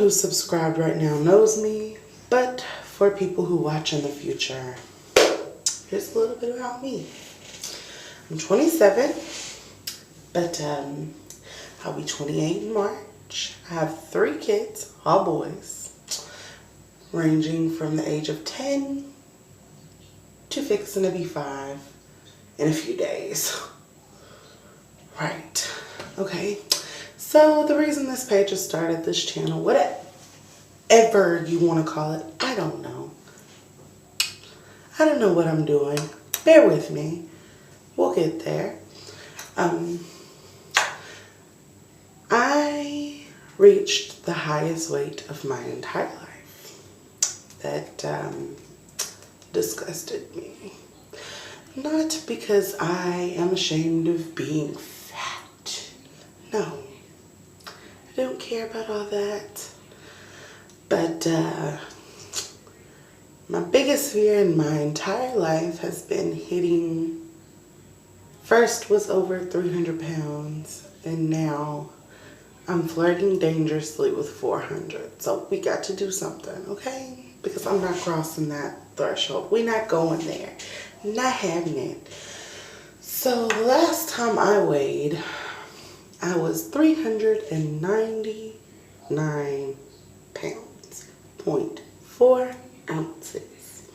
who's subscribed right now knows me, but for people who watch in the future, here's a little bit about me. I'm 27, but I'll be 28 in March. I have 3 kids, all boys, ranging from the age of 10 to fixing to be 5 in a few days. Right. Okay. So the reason this page has started, this channel, whatever you want to call it, I don't know. I don't know what I'm doing. Bear with me. We'll get there. I reached the highest weight of my entire life. That disgusted me. Not because I am ashamed of being fat. No. I don't care about all that. But my biggest fear in my entire life has been hitting, first was over 300 pounds, and now I'm flirting dangerously with 400. So we got to do something, okay? Because I'm not crossing that threshold. We're not going there. Not having it. So the last time I weighed, I was 399 pounds, 0.4 ounces.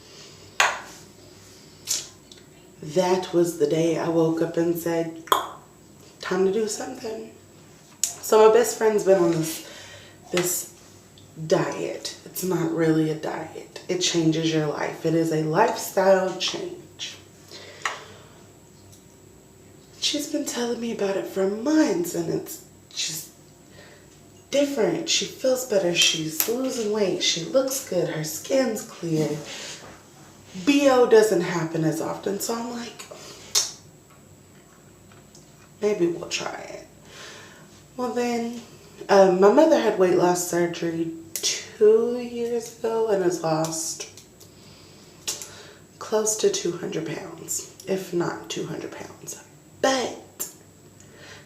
That was the day I woke up and said, time to do something. So my best friend's been on this diet. It's not really a diet. It changes your life. It is a lifestyle change. She's been telling me about it for months, and it's just different. She feels better. She's losing weight. She looks good. Her skin's clear. BO doesn't happen as often, so I'm like, maybe we'll try it. Well then, my mother had weight loss surgery 2 years ago and has lost close to 200 pounds, if not 200 pounds. But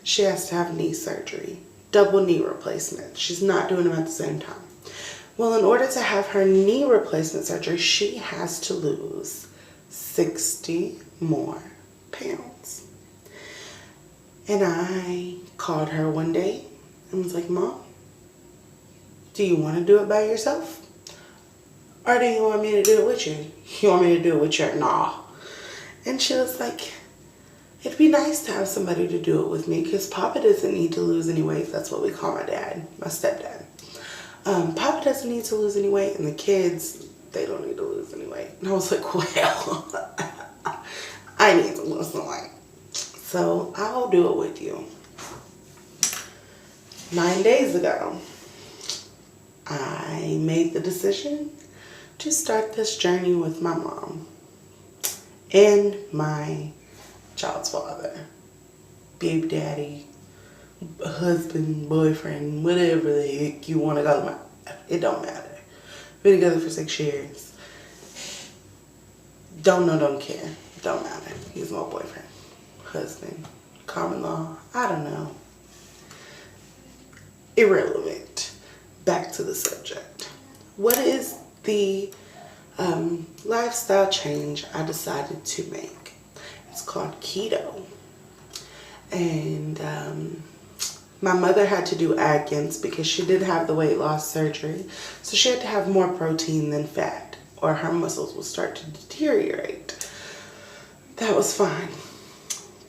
she has to have knee surgery, double knee replacement. She's not doing them at the same time. Well, in order to have her knee replacement surgery, she has to lose 60 more pounds. And I called her one day and was like, Mom, do you want to do it by yourself? Or do you want me to do it with you? You want me to do it with your nah? And she was like, it'd be nice to have somebody to do it with me because Papa doesn't need to lose any weight. That's what we call my dad, my stepdad. Papa doesn't need to lose any weight, and the kids, they don't need to lose any weight. And I was like, well, I need to lose some weight. So I'll do it with you. 9 days ago, I made the decision to start this journey with my mom and my child's father, baby daddy, husband, boyfriend, whatever the heck you want to call him. It don't matter. Been together for 6 years. Don't know, don't care. Don't matter. He's my boyfriend, husband, common law. I don't know. Irrelevant. Back to the subject. What is the lifestyle change I decided to make? It's called keto. And my mother had to do Atkins because she did have the weight loss surgery. So she had to have more protein than fat, or her muscles will start to deteriorate. That was fine.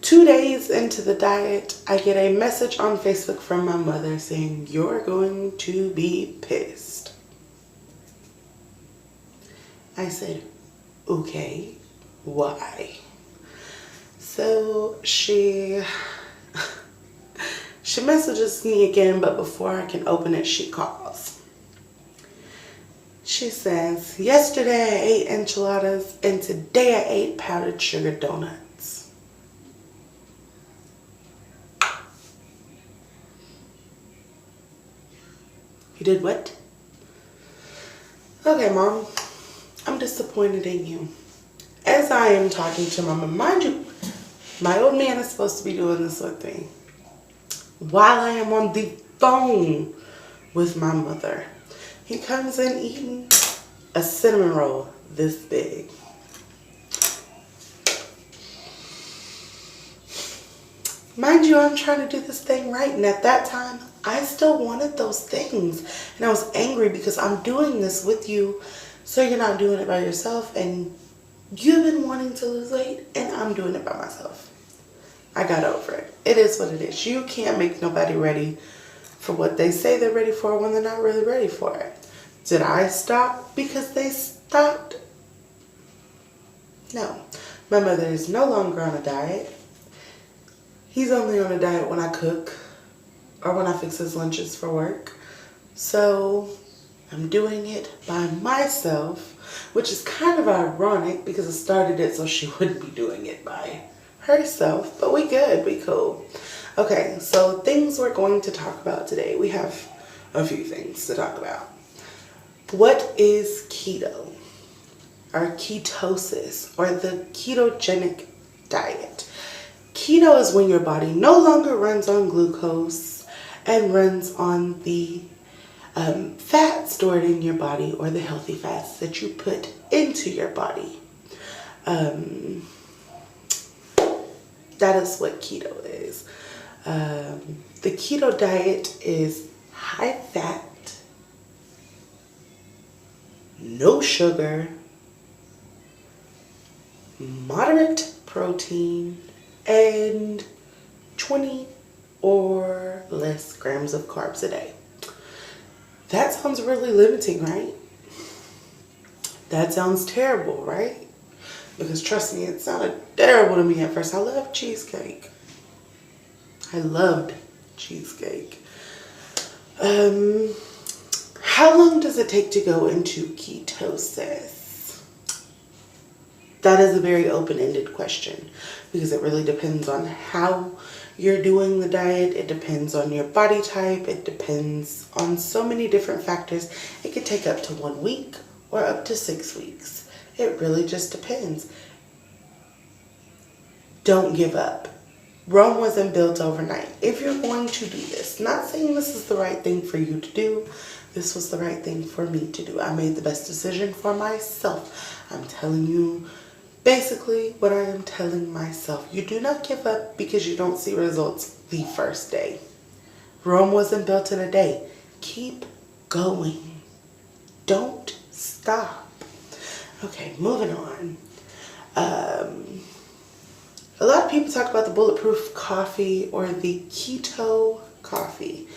2 days into the diet, I get a message on Facebook from my mother saying, you're going to be pissed. I said, okay, why? So she messages me again, but before I can open it, she calls. She says, yesterday I ate enchiladas and today I ate powdered sugar donuts. You did what? Okay, Mom, I'm disappointed in you. As I am talking to my mom, mind you, my old man is supposed to be doing this with me while I am on the phone with my mother. He comes in eating a cinnamon roll this big. Mind you, I'm trying to do this thing right, and at that time, I still wanted those things. And I was angry because I'm doing this with you, so you're not doing it by yourself, and you've been wanting to lose weight, and I'm doing it by myself. I got over it. It is what it is. You can't make nobody ready for what they say they're ready for when they're not really ready for it. Did I stop because they stopped? No. My mother is no longer on a diet. He's only on a diet when I cook or when I fix his lunches for work. So I'm doing it by myself, which is kind of ironic because I started it so she wouldn't be doing it by herself. But we good, we cool. Okay, so things we're going to talk about today. We have a few things to talk about. What is keto or ketosis or the ketogenic diet? Keto is when your body no longer runs on glucose and runs on the fat stored in your body or the healthy fats that you put into your body. That is what keto is. The keto diet is high fat, no sugar, moderate protein, and 20 or less grams of carbs a day. That sounds really limiting, right? That sounds terrible, right? Because trust me, it sounded terrible to me at first. I love cheesecake. I loved cheesecake. How long does it take to go into ketosis? That is a very open-ended question because it really depends on how you're doing the diet. It depends on your body type. It depends on so many different factors. It could take up to 1 week or up to 6 weeks. It really just depends. Don't give up. Rome wasn't built overnight. If you're going to do this, not saying this is the right thing for you to do, this was the right thing for me to do. I made the best decision for myself. I'm telling you basically what I am telling myself. You do not give up because you don't see results the first day. Rome wasn't built in a day. Keep going. Don't stop. Okay, moving on. A lot of people talk about the bulletproof coffee or the keto coffee.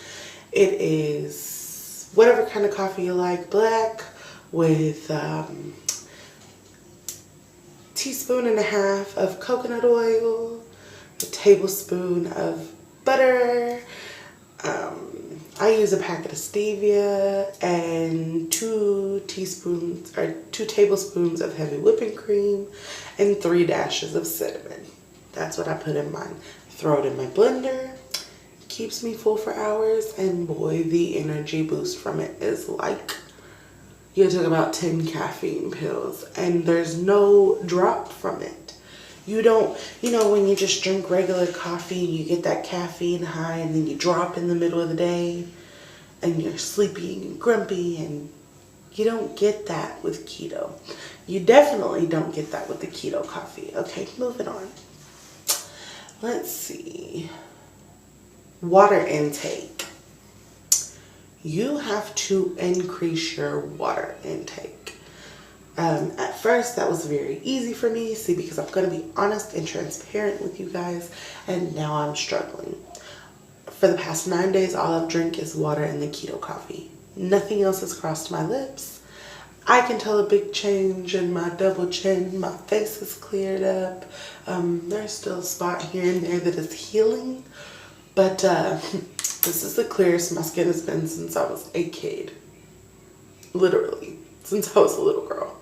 It is whatever kind of coffee you like, black with teaspoon and a half of coconut oil, a tablespoon of butter. I use a packet of stevia and 2 tablespoons of heavy whipping cream and 3 dashes of cinnamon. That's what I put in mine. Throw it in my blender. Keeps me full for hours, and boy, the energy boost from it is like you took about 10 caffeine pills, and there's no drop from it. You don't, when you just drink regular coffee, you get that caffeine high, and then you drop in the middle of the day, and you're sleepy and grumpy, and you don't get that with keto. You definitely don't get that with the keto coffee. Okay, moving on. Let's see. Water intake. You have to increase your water intake. At first, that was very easy for me, because I'm going to be honest and transparent with you guys, and now I'm struggling. For the past 9 days, all I've drank is water and the keto coffee. Nothing else has crossed my lips. I can tell a big change in my double chin. My face is cleared up. There's still a spot here and there that is healing, but this is the clearest my skin has been since I was a kid. Literally, since I was a little girl.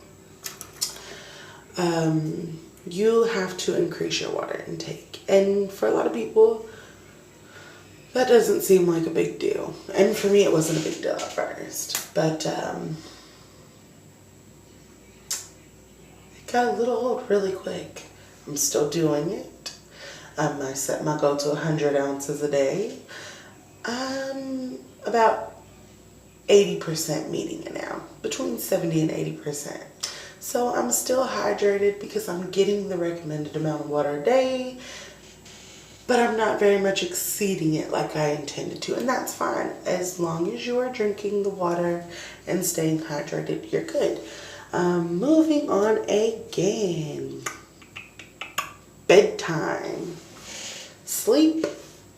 You have to increase your water intake. And for a lot of people, that doesn't seem like a big deal. And for me, it wasn't a big deal at first. But it got a little old really quick. I'm still doing it. I set my goal to 100 ounces a day. About 80% meeting it now, between 70 and 80%. So I'm still hydrated because I'm getting the recommended amount of water a day, but I'm not very much exceeding it like I intended to, and that's fine. As long as you are drinking the water and staying hydrated, you're good. Moving on again. Bedtime. Sleep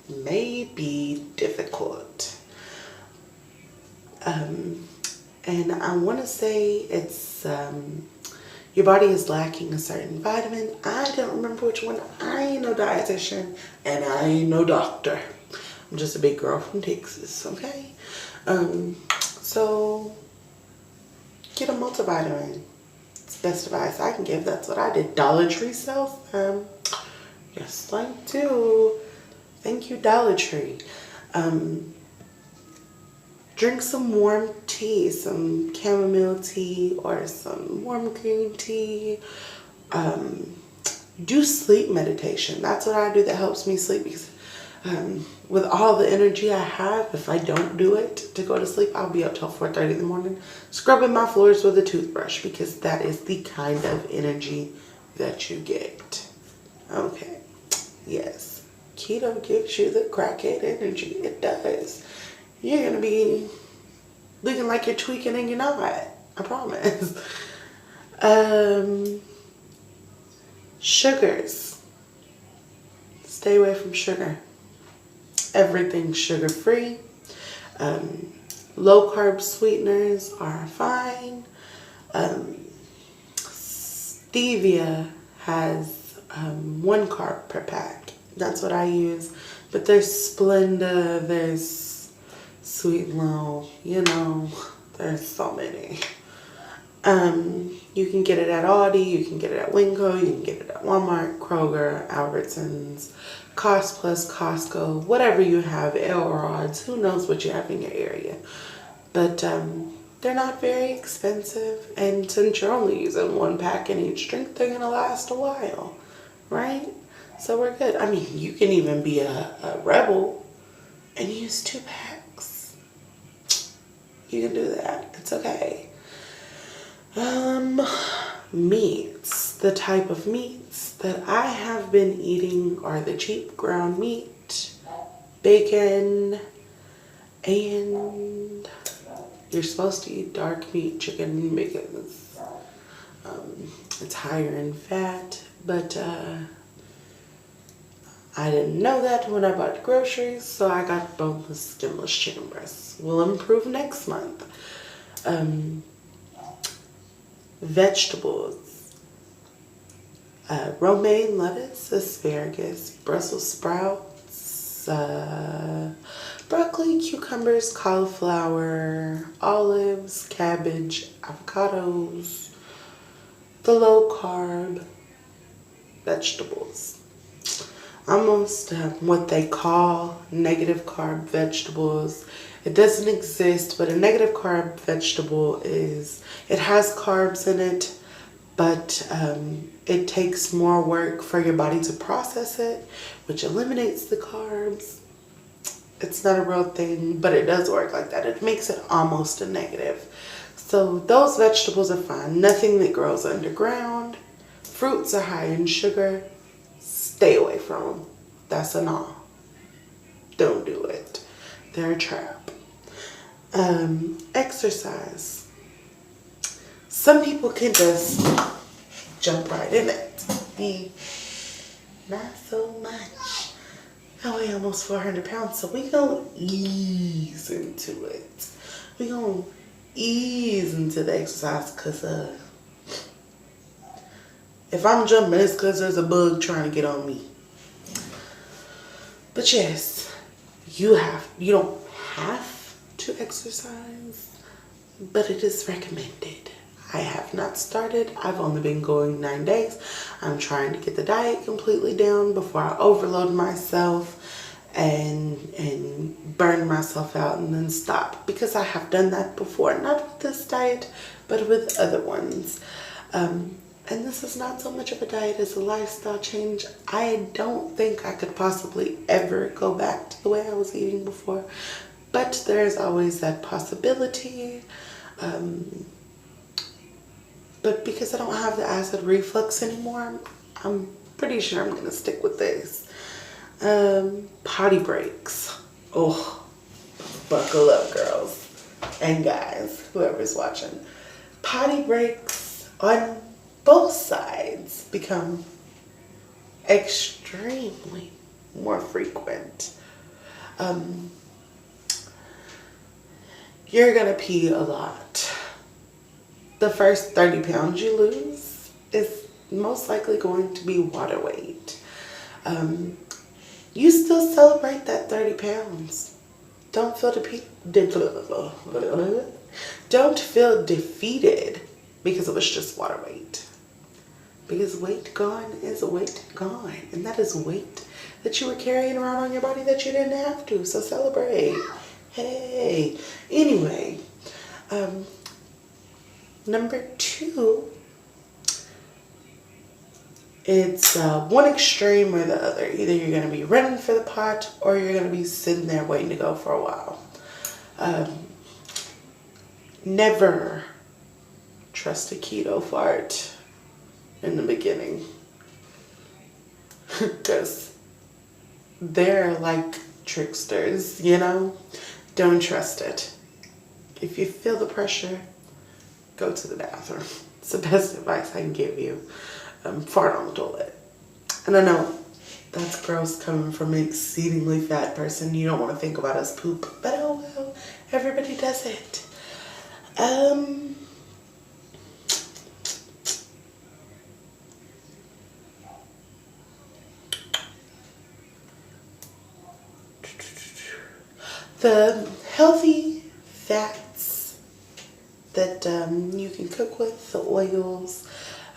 may be difficult. And I want to say it's your body is lacking a certain vitamin. I don't remember which one. I ain't no dietitian and I ain't no doctor. I'm just a big girl from Texas, okay? So get a multivitamin. It's the best advice I can give. That's what I did. Dollar Tree sells them. Yes, thank you. Thank you, Dollar Tree. Drink some warm tea, some chamomile tea or some warm green tea. Do sleep meditation. That's what I do that helps me sleep, because with all the energy I have, if I don't do it to go to sleep, I'll be up till 4:30 in the morning scrubbing my floors with a toothbrush, because that is the kind of energy that you get. Okay, yes, keto gives you the crackhead energy. It does. You're gonna be looking like you're tweaking and you're not. I promise. Sugars. Stay away from sugar. Everything's sugar free. Low carb sweeteners are fine. Stevia has 1 carb per pack. That's what I use. But there's Splenda, there's Sweet and Low, you know, there's so many. You can get it at Aldi, you can get it at Winco, you can get it at Walmart, Kroger, Albertsons, Cost Plus, Costco, whatever you have, Elrod's, who knows what you have in your area. But they're not very expensive, and since you're only using 1 pack in each drink, they're gonna last a while, right? So we're good. I mean, you can even be a rebel and use 2 packs. You can do that. It's okay. Meats. The type of meats that I have been eating are the cheap ground meat, bacon, and you're supposed to eat dark meat, chicken, because it's higher in fat, but I didn't know that when I bought groceries, so I got boneless, skinless chicken breasts. Will improve next month. Vegetables. Romaine lettuce, asparagus, Brussels sprouts, broccoli, cucumbers, cauliflower, olives, cabbage, avocados, the low carb vegetables. Almost what they call negative carb vegetables. It doesn't exist, but a negative carb vegetable it has carbs in it, but it takes more work for your body to process it, which eliminates the carbs. It's not a real thing, but it does work like that. It makes it almost a negative. So those vegetables are fine. Nothing that grows underground. Fruits are high in sugar. Stay away from them. That's a no. Don't do it. They're a trap. Exercise. Some people can just jump right in it. Me, not so much. I weigh almost 400 pounds, so we gonna ease into it. We gonna ease into the exercise, because if I'm jumping, it's because there's a bug trying to get on me. But yes, you don't have to exercise, but it is recommended. I have not started. I've only been going 9 days. I'm trying to get the diet completely down before I overload myself and burn myself out and then stop, because I have done that before, not with this diet, but with other ones. And this is not so much of a diet as a lifestyle change. I don't think I could possibly ever go back to the way I was eating before, but there's always that possibility. But because I don't have the acid reflux anymore, I'm pretty sure I'm going to stick with this. Potty breaks. Oh, buckle up, girls and guys, whoever's watching. Potty breaks on both sides become extremely more frequent. You're gonna pee a lot. The first 30 pounds you lose is most likely going to be water weight. You still celebrate that 30 pounds. Don't feel Don't feel defeated because it was just water weight. Because weight gone is weight gone. And that is weight that you were carrying around on your body that you didn't have to. So celebrate. Hey. Anyway, number 2, it's one extreme or the other. Either you're going to be running for the pot or you're going to be sitting there waiting to go for a while. Never trust a keto fart in the beginning. Because they're like tricksters, you know? Don't trust it. If you feel the pressure, go to the bathroom. It's the best advice I can give you. Fart on the toilet. And I know that's gross coming from an exceedingly fat person. You don't want to think about us poop. But oh well, everybody does it. The healthy fats that you can cook with, the oils,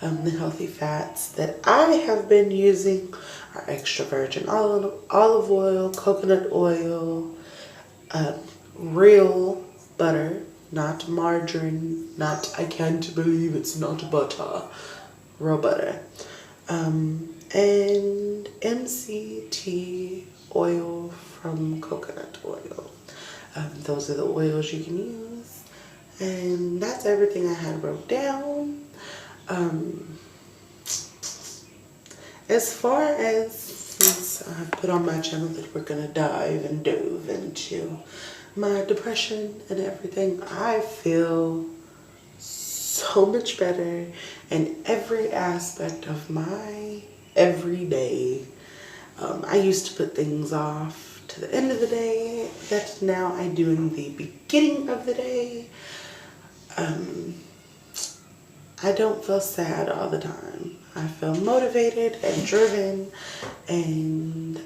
the healthy fats that I have been using are extra virgin olive oil, coconut oil, real butter, not margarine, not I can't believe it's not butter, real butter, and MCT oil from coconut oil. Those are the oils you can use, and that's everything I had wrote down. As far as, since I've put on my channel that we're gonna dove into my depression and everything, I feel so much better in every aspect of my everyday. I used to put things off to the end of the day that now I do in the beginning of the day. I don't feel sad all the time. I feel motivated and driven, and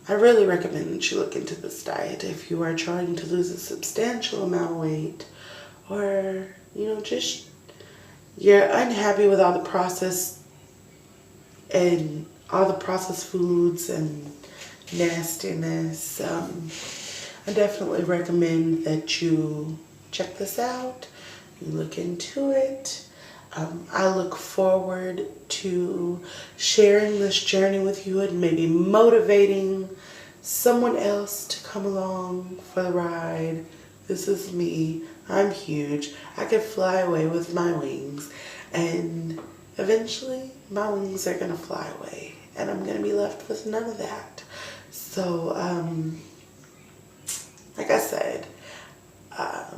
I really recommend that you look into this diet if you are trying to lose a substantial amount of weight, or, you know, just you're unhappy with all the processed foods and nastiness. I definitely recommend that you check this out, you look into it. I look forward to sharing this journey with you and maybe motivating someone else to come along for the ride. This is me. I'm huge. I could fly away with my wings, and eventually my wings are gonna fly away and I'm gonna be left with none of that. So, like I said,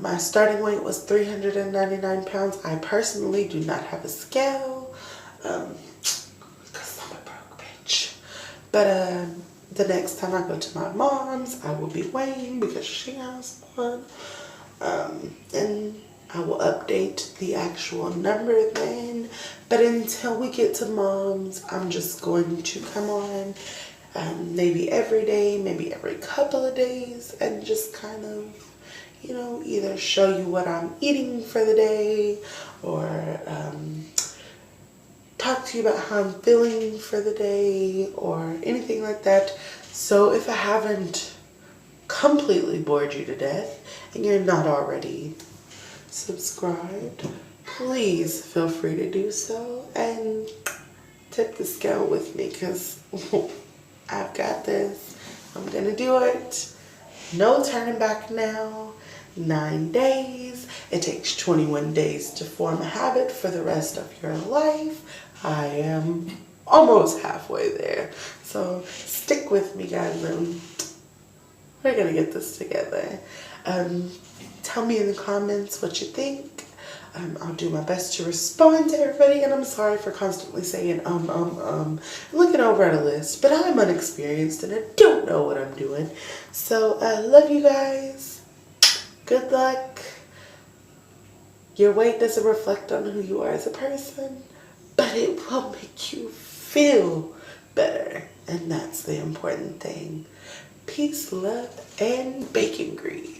my starting weight was 399 pounds. I personally do not have a scale, because I'm a broke bitch. But the next time I go to my mom's, I will be weighing because she has one. And I will update the actual number then. But until we get to mom's, I'm just going to come on maybe every day, maybe every couple of days, and just kind of, you know, either show you what I'm eating for the day, or talk to you about how I'm feeling for the day, or anything like that. So if I haven't completely bored you to death and you're not already subscribed, please feel free to do so and tip the scale with me, because I've got this. I'm gonna do it. No turning back now. 9 days. It takes 21 days to form a habit for the rest of your life. I am almost halfway there. So stick with me, guys, and we're gonna get this together. Tell me in the comments what you think. I'll do my best to respond to everybody, and I'm sorry for constantly saying looking over at a list, but I'm unexperienced and I don't know what I'm doing. So I love you guys. Good luck. Your weight doesn't reflect on who you are as a person, but it will make you feel better, and that's the important thing. Peace, love, and bacon grease.